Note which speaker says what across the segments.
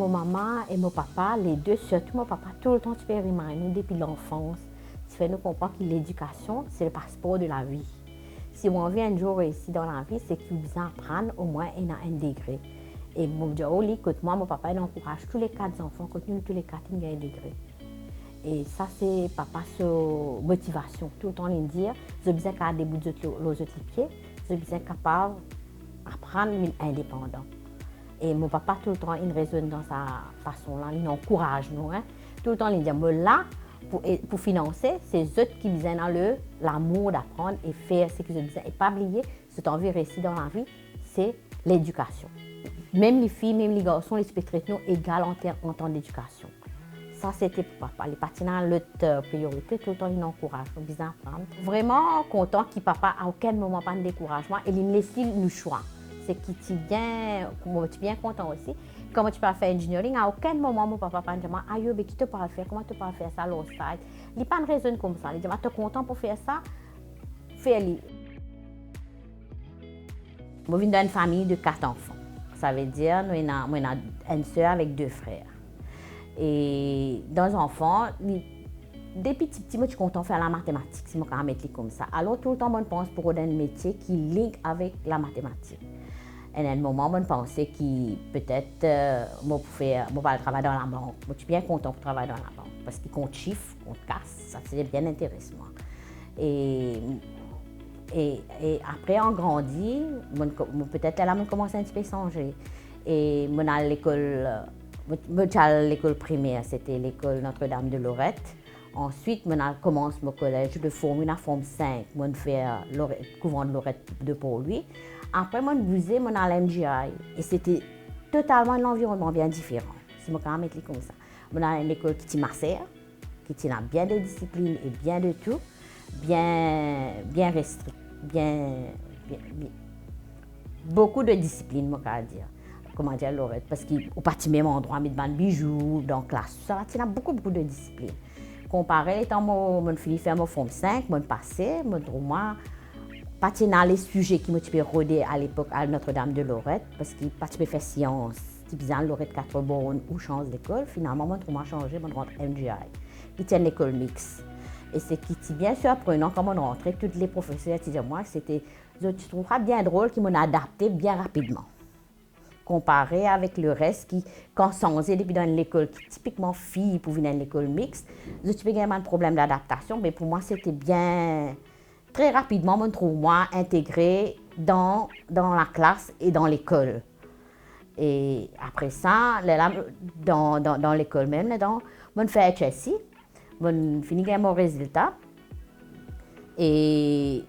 Speaker 1: mon maman et mon papa, les deux, surtout mon papa, tout le temps, tu peux nous depuis l'enfance. Tu fais nous comprendre que l'éducation, c'est le passeport de la vie. Si on vient un jour réussir dans la vie, c'est qu'il vous apprendre au moins à un degré. Et mon Dieu, écoute, moi, mon papa, il encourage tous les 4 enfants, continue tous les 4, il y a un degré. Et ça, c'est papa, sur motivation. Tout le temps, il dit, je besoin qu'à des bouts de l'autre pied, je besoin capable d'apprendre indépendant. Et mon papa, tout le temps, il raisonne dans sa façon-là, il encourage nous. Hein. Tout le temps, il dit, mais là, pour financer, c'est eux qui besoin dans l'amour d'apprendre et faire ce qu'ils ont besoin. Et pas oublier, ce qu'on veut réussir dans la vie, c'est l'éducation. Même les filles, même les garçons, ils peuvent traiter nous égal en temps d'éducation. Ça, c'était pour papa. Les patinants, l'autre priorité, tout le temps, il encourage, il besoin d'apprendre. Vraiment content que papa, à aucun moment, pas de découragement, et il laisse le choix. C'est qu'il est bien content aussi. Comment tu peux faire engineering, à aucun moment, mon papa ne dit « Aïe, qui te parle faire, comment tu peux faire ça, l'autre side ?» Il n'y a pas de raison comme ça. Il dit « Tu es content pour faire ça, fais-le. » Je viens d'une famille de 4 enfants. Ça veut dire que nous avons une soeur avec 2 frères. Et dans les enfants, depuis petit, moi, je suis content de faire la mathématique, si je peux mettre comme ça. Alors, tout le temps, je pense pour un métier qui link avec la mathématique. Et à un moment, je pensais que peut-être je vais travailler dans la banque. Je suis bien content pour travailler dans la banque parce qu'ils comptent chiffres, comptent casse, ça c'est bien intéressant. Et après, en grandit, peut-être là, je commence un petit peu à changer. Et je suis à l'école primaire, c'était l'école Notre-Dame de Lorette. Ensuite, je commence mon collège de forme, une forme 5, je fais le couvent de Lorette pour lui. Après, je suis à l'MGI et c'était totalement un environnement bien différent. Si je peux mettre comme ça. Je suis à l'école qui est massère, qui a bien de disciplines et bien de tout, bien restrict, beaucoup de disciplines, je peux dire. Comment dire, Lorette, parce qu'au parti même endroit, il y a des bijoux, dans la classe, ça, il y a beaucoup de disciplines. Comparé, quand je finis de faire mon forme 5, je passais, moi, pas dans les sujets qui m'ont rodé à l'époque à Notre-Dame de Lorette, parce que pas de faire science, typiquement Lorette 4 bornes ou change d'école, finalement, je suis changé, je rentre MGI, qui tient l'école mixte. Et c'est qui est bien surprenant quand on rentrait, tous les professeurs disaient moi, c'était, je trouverais bien drôle qu'ils m'ont adapté bien rapidement. Comparé avec le reste qui, quand changé depuis dans l'école, qui typiquement fille pour venir dans l'école mixte, je trouve qu'il y a un problème d'adaptation, mais pour moi c'était bien, très rapidement, je me trouve moi intégrée dans la classe et dans l'école. Et après ça, là, dans l'école même, je fais HSI, je finis mon résultat. Et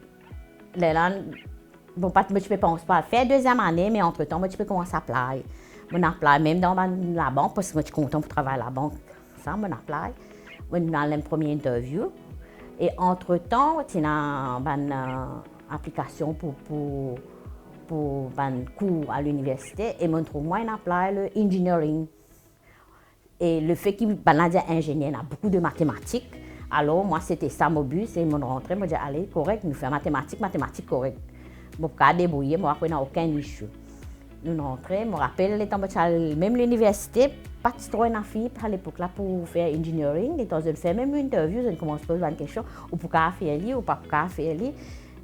Speaker 1: là, bon, je ne pense pas faire 2e année, mais entre-temps, je peux commencer à appeler. Je appelle même dans la banque, parce que je suis content pour travailler à la banque. Ça, je appelle. Je dans la première interview. Et entre-temps, il y a une application pour un cours à l'université. Et je trouve moi, je appelle le engineering. Et le fait qu'il y ait ingénieur, il y a beaucoup de mathématiques. Alors, moi, c'était ça mon but. C'est mon rentrée. Je me dis, allez, correct, nous faisons mathématiques correct. Je me débrouiller, je n'ai aucun issue. Nous rentrons, je me rappelle, même l'université, pas trop de filles à l'époque là pour faire engineering. Et je fais même une interview, je commence à poser une question, ou pour faire li, ou pas pour faire li.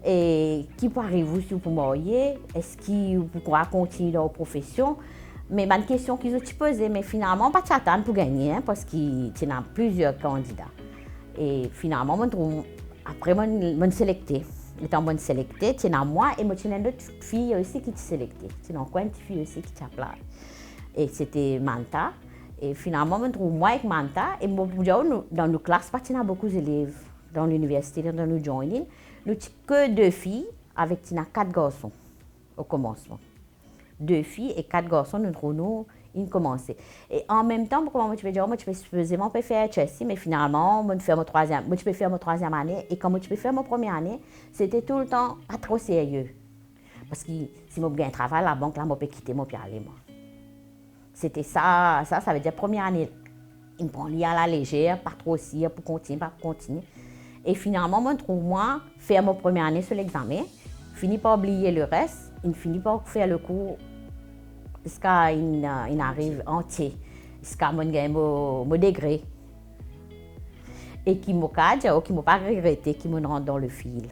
Speaker 1: Et qui peut arriver si vous pouvez marier, est-ce que vous pouvez continuer dans la profession? Mais une question qu'ils ont posée, mais finalement, pas t'attendre pour gagner, hein, parce qu'il y a plusieurs candidats. Et finalement, après, je suis sélectée. Étant bonne sélectée, tu as moi et moi, tu as une autre fille aussi qui t'est sélectée. Tu as une fille aussi qui t'appelle. Et c'était Manta. Et finalement, je trouve moi avec Manta. Et dans nos classes, il y a beaucoup d'élèves dans l'université, dans nos joining. Nous n'avons que 2 filles avec 4 garçons au commencement. 2 filles et 4 garçons, nous trouvons une commencé. Et en même temps, comment je peux dire, moi je peux faire HSI, mais finalement, je peux faire ma 3e année. Et quand je peux faire ma première année, c'était tout le temps pas trop sérieux. Parce que si je gagne un travail, la banque, là, je peux quitter, je peux aller. C'était ça veut dire première année. Ils me prennent à la légère, pas trop sérieux pour continuer. Et finalement, je trouve moi faire ma première année sur l'examen, finis par oublier le reste, il finit par faire le cours jusqu'à il arrive entier. jusqu'à mon gain mon degré. Et qui m'a pas regretté, qui me rentre dans le fil.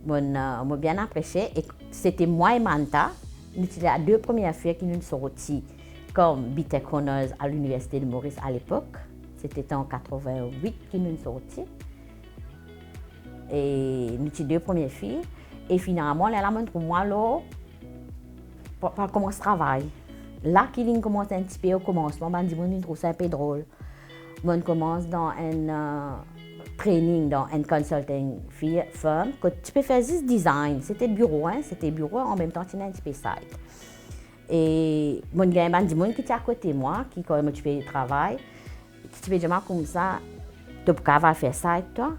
Speaker 1: M'a bien apprécié. Et c'était moi et Manta, nous étions les deux premières filles qui nous sont sorties comme B.Tech Honors à l'Université de Maurice à l'époque. C'était en 88 qui nous sont sorties. Et nous étions les deux premières filles. Et finalement, là, pour moi, là, pour commencer le travail. Là, qu'il commence un petit peu au commencement, je trouve ça un peu drôle. On commence dans un training, dans un consulting firm, que tu peux faire juste design. C'était bureau, en même temps, tu as un petit peu site. Et mon gars, il y a qui est à côté de moi, qui quand tu fais le travail, qui tu fais dire comme ça, tu peux pas faire ça, toi.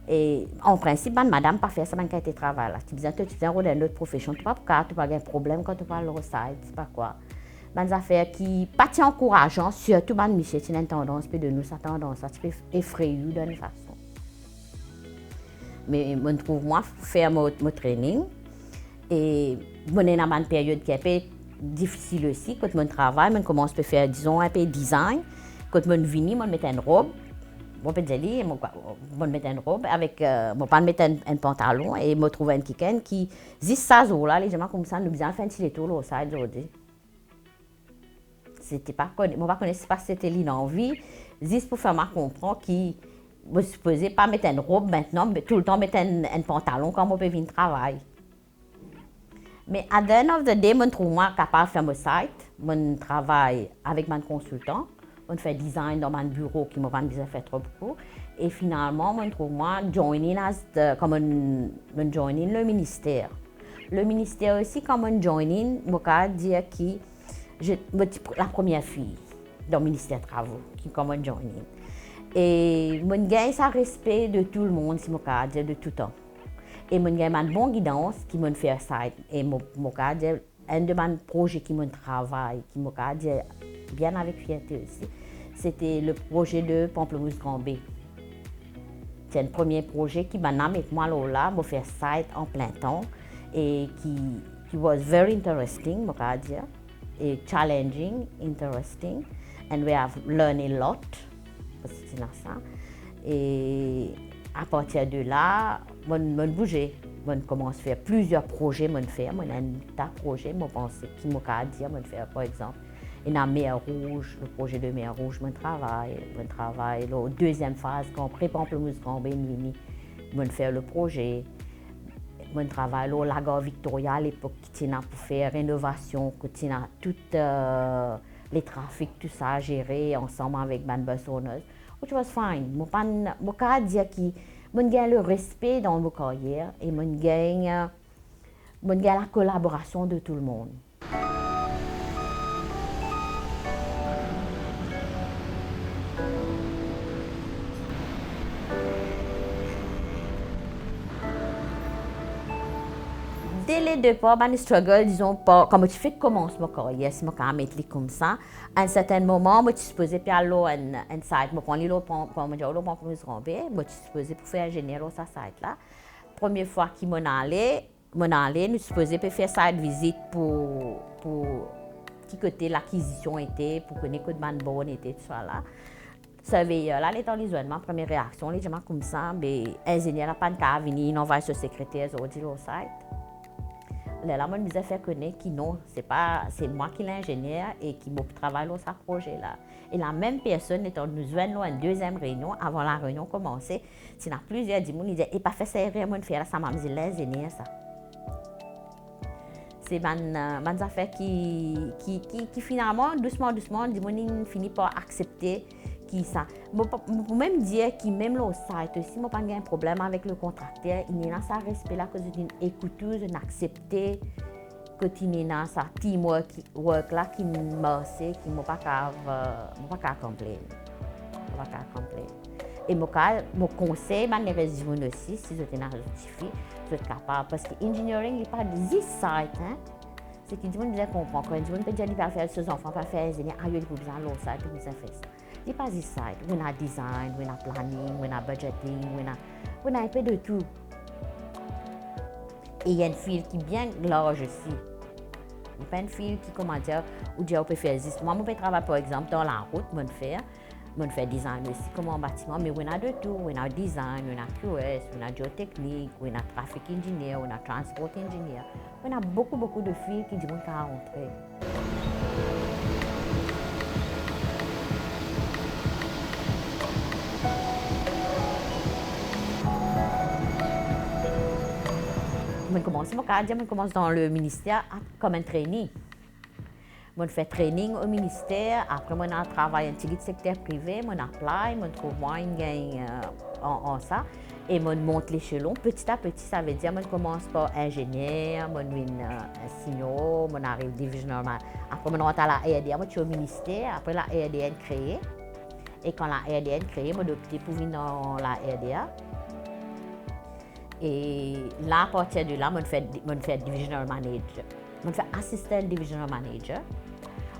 Speaker 1: Et en principe, madame pas faire ça dans le travail. Tu dis que tu es dans une autre profession, tu n'as pas un problème quand tu parles au site, c'est pas quoi. Des affaires qui pas encourageant, surtout quand Michel a une tendance, puis de nous, sa tendance, tu peux effrayer d'une façon. Mais je trouve, moi, faire mon training, et je suis dans une période qui est un peu difficile aussi, quand je travaille, je commence à faire, disons, un peu de design. Quand je viens, je mets une robe. Je mettre une robe avec, je mettre un pantalon et je trouve un kicken qui, juste ça, là, les gens comme ça, nous disent, enfin, tu les tours au side aujourd'hui. C'était pas connu, moi, je ne sais pas si c'était l'envie, juste pour faire comprendre que je ne supposais pas mettre une robe maintenant, mais tout le temps mettre un pantalon quand on peut venir travailler. Mais à the end of the day, je trouve moi capable de faire mon site, je travaille avec mon consultant. On fait design dans mon bureau qui m'a déjà fait trop beaucoup. Et finalement, je trouve moi joining comme joining le ministère. Le ministère aussi, comme un joining, je peux dire que je suis la première fille dans le ministère des Travaux qui comme un joining. Et je gagne ça respect de tout le monde, si je peux dire, de tout temps. Et je gagne une bonne guidance qui me fait ça. Et je peux dire, un de mes projets qui me travaille, qui me dire bien avec fierté aussi, c'était le projet de Pamplemousse Grand B. C'est le premier projet qui m'a avec moi là, m'a fait site en plein temps et qui was very interesting, je dire, et challenging, interesting, and we have learned a lot, parce que c'est ça. Et à partir de là, je bougeais. Je commence à faire plusieurs projets, je fais un tas de projets, je pense qui m'a dire, je faire par exemple. Et dans Mer Rouge, le projet de Mer Rouge, je travaille. La deuxième phase, quand Pamplemousse Grand B, je fais le projet. Je travaille au Lago Victoria à l'époque, qui était pour faire rénovation, qui était tout les trafics, tout ça géré ensemble avec ma bus owners. Which was fine. Je peux dire que je gagne le respect dans ma carrière et je gagne la collaboration de tout le monde. Dès le départ, je struggle, disons, pas, comme tu fais commence ma carrière, si je peux mettre comme ça. À un certain moment, je suis supposée aller à un site, je prends l'île pour me je suis supposée pour faire ingénieur sur ce site-là. Première fois qu'il m'en allait, je suis supposée faire site visite pour qui côté l'acquisition était, pour connaître que de bonne était, tout ça là. Surveilleur, là, les temps l'isolement, première réaction, les gens comme ça, mais ingénieur n'a pas de cas, venir, il envoie ce secrétaire au site. Là, je me disais faire connaître que non, c'est moi qui l'ingénieur et qui travaille sur ce projet-là. Et la même personne, nous joignons une deuxième réunion, avant la réunion commencer, il y a plusieurs qui disaient, et pas fait ça, ça m'a dit l'ingénieur, ça. C'est des affaires qui finalement, doucement, finit par accepter ça. Je même dire que même le site aussi, je n'ai pas un problème avec le contracteur. Il y a ça respect là que je dis écouteuse, accepter que tu as ça teamwork là qui marche, qui ne pas complaindre. Et mon conseil, je résume aussi, si je t'ai justifié, je suis capable. Parce que l'engineering n'est pas de site. Hein? C'est que les gens comprennent. Quand les gens peuvent dire qu'ils peuvent faire ses enfants, peuvent faire ingénieur, il faut besoin de l'autre site, ils fait ça. C'est pas this side. On a design, on a planning, on a budgeting, on a un peu de tout. Et il y a une file qui est bien large aussi. pas une fille qui, comment dire, ou dire, on peut faire juste. Moi, je peux travailler, par exemple, dans la route, je fais design aussi, comme en bâtiment, mais on a de tout. On a design, on a QS, on a géotechnique, on a traffic engineer, on a transport engineer. On a beaucoup, beaucoup de filles qui disent qu'on peut rentrer. Je commence dans le ministère comme un trainee. Je fais training au ministère, après je travaille dans le secteur privé, je apply, je trouve une gain en ça et je monte l'échelon. Petit à petit, ça veut dire que je commence par ingénieur, je suis un senior, je arrive divisional. Après je rentre à la RDA, je suis au ministère, après la RDA est créée. Et quand la RDA est créée, je suis opté pour venir dans la RDA. Et là, à partir de là, je fais divisional manager. Je fais assistant divisional manager.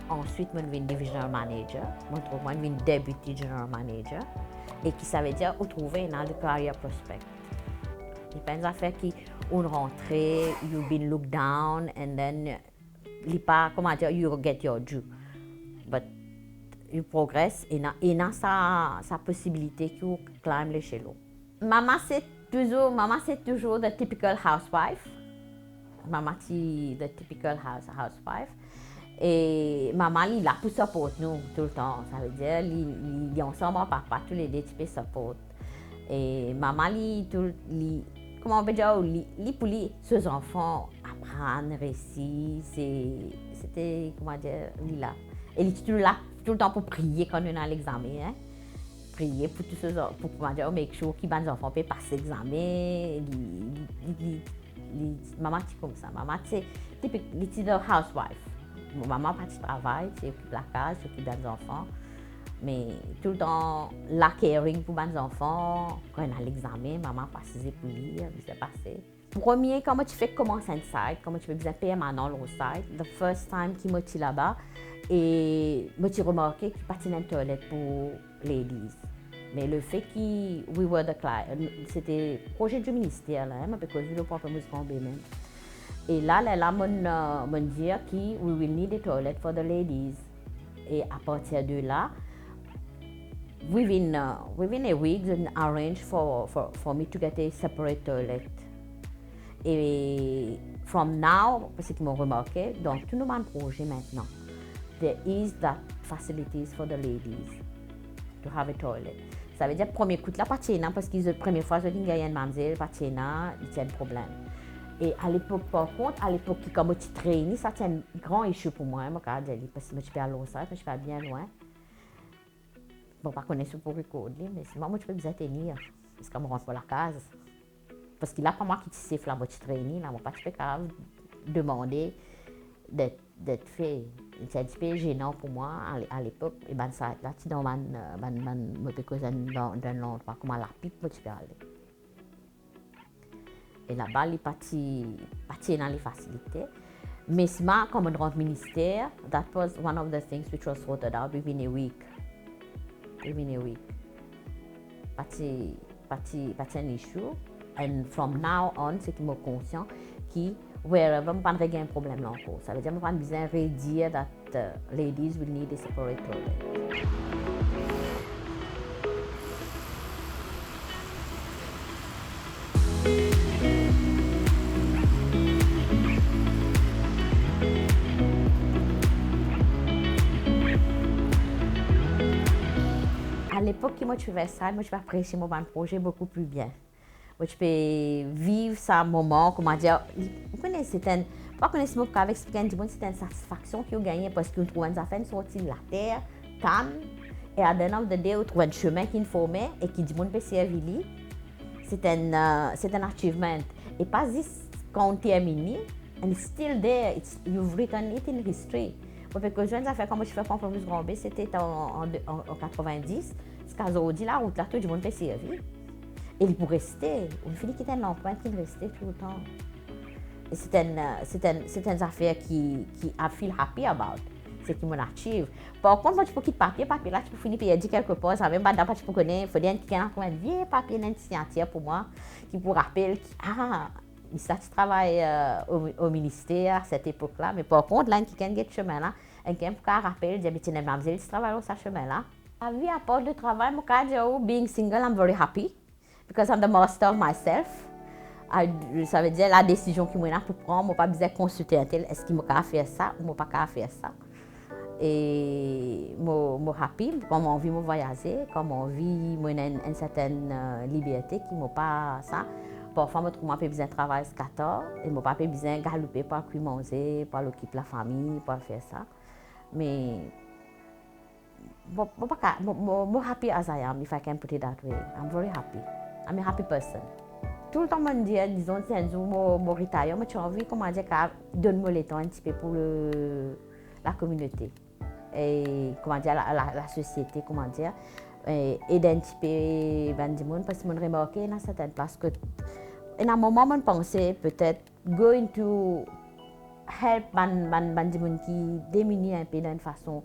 Speaker 1: Ensuite, je suis divisional manager. Je suis deputy general manager. Et qui ça veut dire trouver dans le career prospect. Il y a des affaires qui ont rentré, you've been looked down, and then, comment dire, you get your due. But you progress et dans sa possibilité de climb l'échelon. Maman, c'est toujours the typical housewife. Maman, c'est the typical housewife. Et maman, il est là pour support nous tout le temps. Ça veut dire, il est ensemble, papa, tous les deux, tu peux support. Et maman, comment on peut dire, pour ses enfants apprendre, réciter, c'était, comment dire, il est là. Et il est toujours là, tout le temps pour prier quand on est à l'examen. Hein? Prier pour tous ces enfants, pour make sure que les enfants peuvent passer l'examen. Maman, c'est comme ça. Maman, c'est typique housewife. Maman, pas de travail, c'est occupe la case, s'occupe des enfants. Mais tout le temps, la caring pour les enfants, quand on a l'examen, maman passe pour lire, c'est passé. Premier, comment tu fais commencer un site, comment tu fais bien permanent le site. The first time que je suis là-bas, et je suis remarqué qu'il n'y a pas de toilette pour ladies. Mais le fait que we were the client, c'était le projet du ministère, là, parce que je ne peux pas me. Et là, on dit que we will need a toilet for the ladies. Et à partir de là, within a week, they arrange for me to get a separate toilet. Et from now, parce qu'ils m'ont remarqué, dans tout nos projets maintenant, there is that facilities for the ladies to have a toilet. Ça veut dire premier coup de la patina parce que la première fois que j'ai gagné une mademoiselle patina, il y a un problème. Et à l'époque, par contre, quand je suis traîné, ça c'est un grand issue pour moi. Parce que je suis à l'Ossaire, je suis pas bien loin. Bon, pas connaître pour recorder, mais sinon, moi, je peux bien tenir. Parce que je rentre pour la case. Parce que là, pas moi qui suis là, je suis traîné, là, je ne peux pas demander d'être fait. C'est un petit peu gênant pour moi à l'époque. Et ben ça, là, tu dans l'endroit, comment la pipe, je peux aller. Et là-bas, il partit dans les facilités. Mais comme on rentre au ministère, that was one of the things which was sorted out within a week. Parti un issue. And from now on, c'est que je suis conscient que wherever, je n'ai pas un problème là encore. Ça veut dire que je n'ai pas besoin de redire that ladies will need a separate toilet. À l'époque que moi je faisais ça, moi je vais apprécier mon projet beaucoup plus bien. Moi je peux vivre ce moment, comment dire, vous connaissez, pas connaître mon cas avec ce qu'il dit, c'est une satisfaction que vous gagnez parce que vous trouvez une affaire sortie de la terre, calme, et à the end of the day, vous trouvez un chemin qui est formé et qui dit, mon peut servir. C'est un achievement. Et pas juste quand on termine, and it's still there, you've written it in history. Parce que je viens de faire comme je fais pour plus grand B, c'était en 90. Ce cas aujourd'hui, la route là, tout le monde peut servir. Et il pourrait rester. On finit qu'il y a une empreinte qui restait tout le temps. Et c'est une affaire qui I feel happy about. C'est qui m'en achieve. Par contre, moi, tu peux quitter papier là, tu peux finir par dire quelque part, ça même pas d'abord tu peux connaître, il faut dire qu'il y a un vieux papier, une signature pour moi, qui vous rappelle, ça, tu travailles au ministère à cette époque-là, mais par contre, là, qui a un chemin là, un qui a rappelé, dit, tu n'es pas tu travailles au chemin là. La vie à part de travail, moi, quand je being single, I'm very happy because I'm the master of myself. Ça veut dire la décision que moi pour prendre, moi pas besoin de consulter un tel, est-ce qu'il m'a faire ça ou moi pas faire ça. Et moi happy, comme envie de voyager, comme envie moi une certaine liberté qui m'a pas ça. Parfois, moi, je besoin de travailler 14 et je pas besoin de galoper pour manger, pour occuper la famille, pour faire ça. Mais I'm happy as I am, if I can put it that way. I'm very happy. I'm a happy person. Tout le temps, je me dis, disons, si un jour je retire, j'ai envie, comment dire, de donner le temps un petit peu pour la communauté. Et comment dire, la société, comment dire. Et d'un petit peu, parce que je remarque dans certaines places que, à un moment, je pensais peut-être, going to help les gens qui démunis un peu d'une façon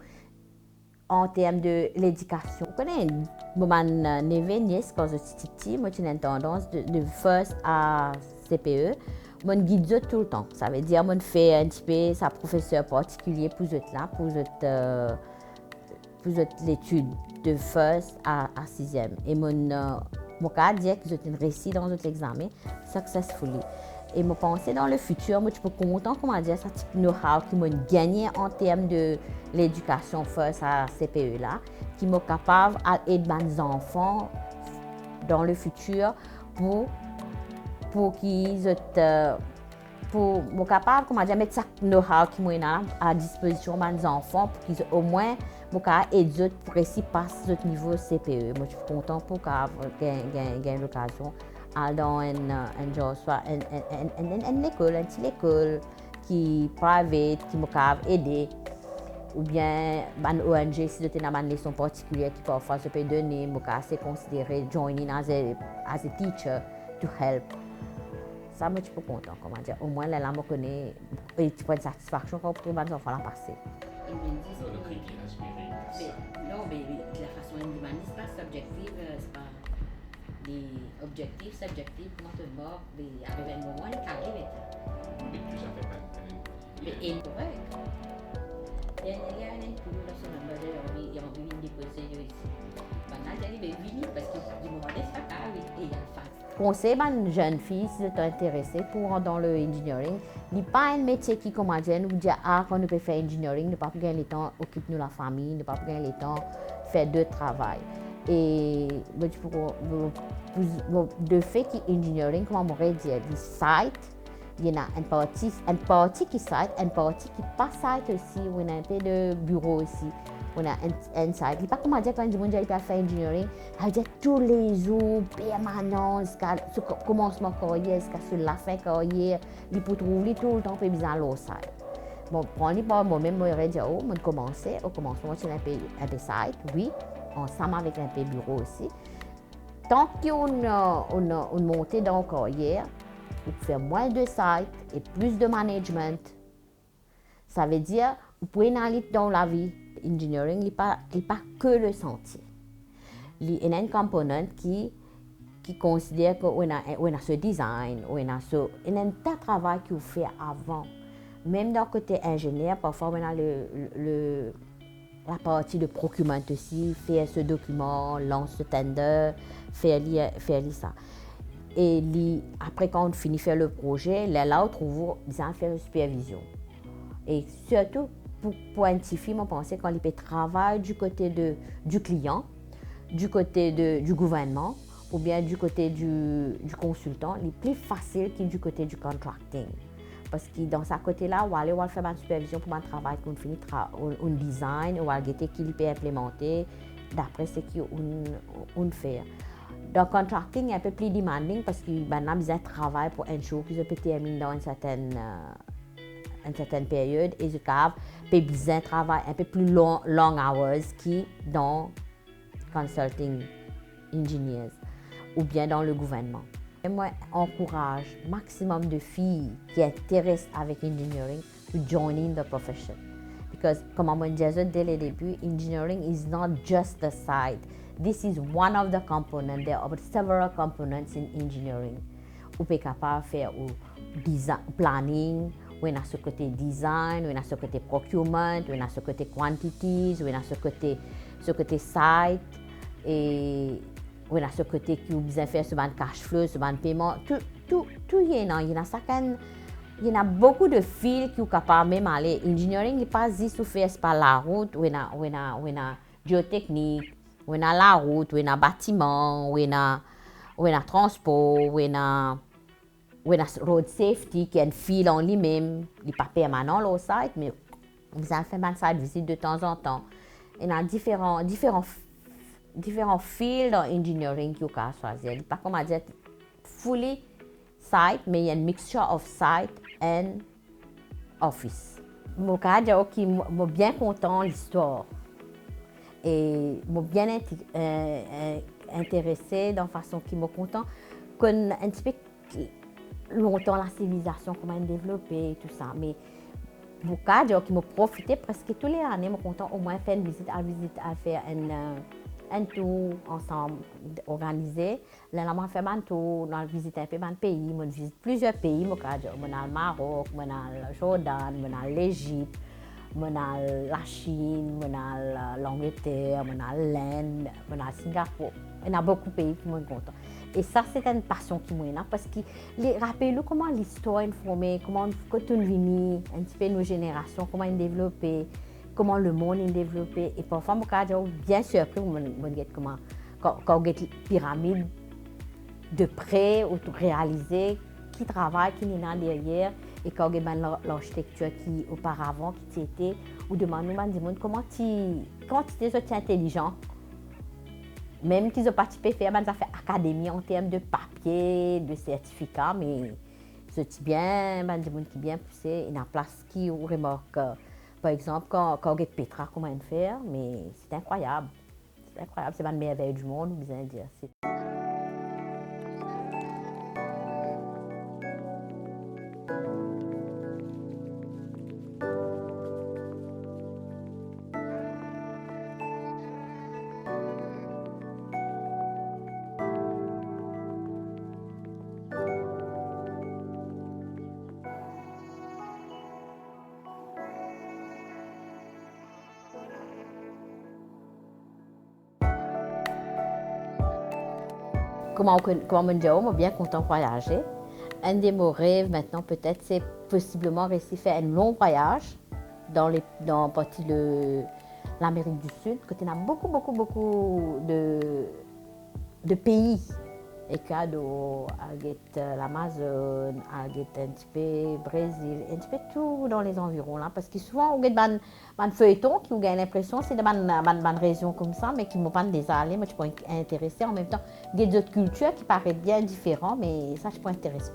Speaker 1: en termes de l'éducation. Vous connaissez, mon neveu, nièce, quand je suis petit, moi, j'ai une tendance de first à CPE. Je guide tout le temps. Ça veut dire que je fais un petit peu sa professeur particulier pour eux là, pour l'étude de first à sixième. Et mon cas dit que j'ai réussi dans notre examen successfully. Et je pensais dans le futur, moi, je peux content comment dire ça type know-how qui m'a gagné en termes de l'éducation first à CPE là, qui m'a capable d'aider mes enfants dans le futur pour qu'ils pour me capable comment dire mettre ça know-how qui m'a à disposition de mes enfants pour qu'ils au moins me capable aider pour réussir passer ce niveau CPE. Moi, je suis content pour gagner l'occasion dans un genre soit une école, une petite école qui private qui me capable aider ou bien une ONG si j'étais dans une leçon particulière qui parfois je peux donner, me capable considérer joining as a teacher to help. Ça me suis content, comment dire. Au moins là, je connais et tu prends une satisfaction quand tu vas enfants la passer.
Speaker 2: Le critère aspiré.
Speaker 1: Non, mais la façon dont c'est pas subjectif, c'est pas des objectifs, subjectifs, comment te mort, mais arrive un moment, il arrive.
Speaker 2: Mais tout ça fait pas de
Speaker 1: Mais incorrect. Il y a un coup, là, sur le modèle, il y a envie de déposer ici. Maintenant, il y a des vignes parce que du moment donné, c'est pas grave, et il y a le fait. Conseil à une jeune fille, si tu es intéressée pour dans le engineering, il n'y a pas un métier qui, comment dire, nous dit, quand nous peut faire engineering, nous pas gagner le temps, occuper nous la famille, nous pas gagner le temps, faire deux travail. Et de fait que engineering, comment on pourrait dire, du site, il y en a une partie qui site, une partie qui pas site aussi, où on a un peu de bureau aussi. On a un site. Il n'y a pas comment dire quand on dit faire engineering, ça veut dire tous les jours, permanent, jusqu'à ce commencement de carrière, jusqu'à la fin de carrière, il peut trouver tout le temps pour besoin de l'autre site. Bon, moi-même, je vais dire, on commençait, au commencement, c'est un peu site, oui, ensemble avec un peu bureau aussi. Tant qu'on monte dans la carrière, on fait moins de sites et plus de management. Ça veut dire, vous pouvez aller dans la vie. Engineering n'est pas que le sentier. Il y a une composante qui considère qu'on a ce design, on a un tas de travail qu'on fait avant. Même dans le côté ingénieur, parfois on a la partie de procurement aussi, faire ce document, lancer ce tender, faire ça. Et après, quand on finit de faire le projet, là, on trouve bien faire une supervision. Et surtout, pour quantifier, je pense qu'on peut travailler du côté du client, du côté du gouvernement ou bien du côté du consultant, il est plus facile que du côté du contracting. Parce que dans ce côté-là, on va aller faire une supervision pour un travail qu'on finit, un design, on va regarder qui peut implémenter d'après ce qu'on fait. Dans le contracting, il est un peu plus demanding parce qu'il a besoin de travail pour un jour qui peut terminer dans une certaine période et je peux besoin de travail un peu plus long hours qui dans consulting engineers ou bien dans le gouvernement. Et moi, j'encourage le maximum de filles qui intéressent avec engineering to join in the profession. Because, comme on disait dès le début, engineering is not just the side. This is one of the components. There are several components in engineering. Vous pouvez capable faire planning, ou il y a ce côté design, ou il y a ce côté procurement, ou il y a ce côté quantities, ou il y a ce côté site, et ou il y a ce côté qui vous besoin faire sur le cash flow, sur le paiement, tout il y a ça il y a beaucoup de fils qui sont capables même aller. Engineering n'est pas juste faire par la route, ou il y a géotechnique, ou il y a la route, ou il y a bâtiment, ou il y a transport, ou il y a road safety qui est un fil en lui-même, il n'est pas permanent le site, mais vous avez fait une site visite de temps en temps. Il y a différents fils dans engineering qui sont choisir. Il n'est pas comme à dire fully site, mais il y a une mixture of site and office. Mon cas, je suis bien content de l'histoire. Et je suis bien intéressé dans la façon qui me content. Qu'on un petit peu longtemps la civilisation, comment elle est développée et tout ça. Mais mon cas, je suis profité presque tous les années, je suis content au moins faire une visite, à faire un tour ensemble organisé. Là, on fait un tour, on visite un peu de pays, on visite plusieurs pays. On a le Maroc, on a le Jordan, on a l'Égypte, on a la Chine, on a l'Angleterre, on a l'Inde, on a Singapour. Il y a beaucoup de pays qui sont contents. Et ça, c'est une passion qui m'a parce que rappelez-vous comment l'histoire est formée, comment on est venu, un petit peu nos générations, comment elle est développée, comment le monde est développé. Et parfois, je suis bien surpris quand on a une pyramide de près ou réalisée, qui travaille, qui est là derrière, et quand on a l'architecture qui auparavant, qui était, ou demande comment tu es intelligent. Même qu'ils ont participé à faire des affaires académiques en termes de papier, de certificats, mais c'est bien, des gens qui bien poussé, il y a une place qui remarque. Par exemple, quand on a Petra, comment elle fait, mais c'est incroyable. C'est incroyable, c'est une merveille du monde, besoin de dire. Comment on dit, je suis bien content de voyager. Un de mes rêves maintenant, peut-être, c'est possiblement réussir à faire un long voyage dans partie de l'Amérique du Sud, parce qu'il y a beaucoup de pays. Et qu'il y a l'Amazon, un petit peu le Brésil, un petit peu tout dans les environs. Là, parce que souvent, on a des feuilletons qui ont l'impression que c'est une région comme ça, mais qui ne m'ont pas des allées, mais je suis pas intéressée. En même temps, il y a d'autres cultures qui paraissent bien différentes, mais ça, je suis pas intéressée.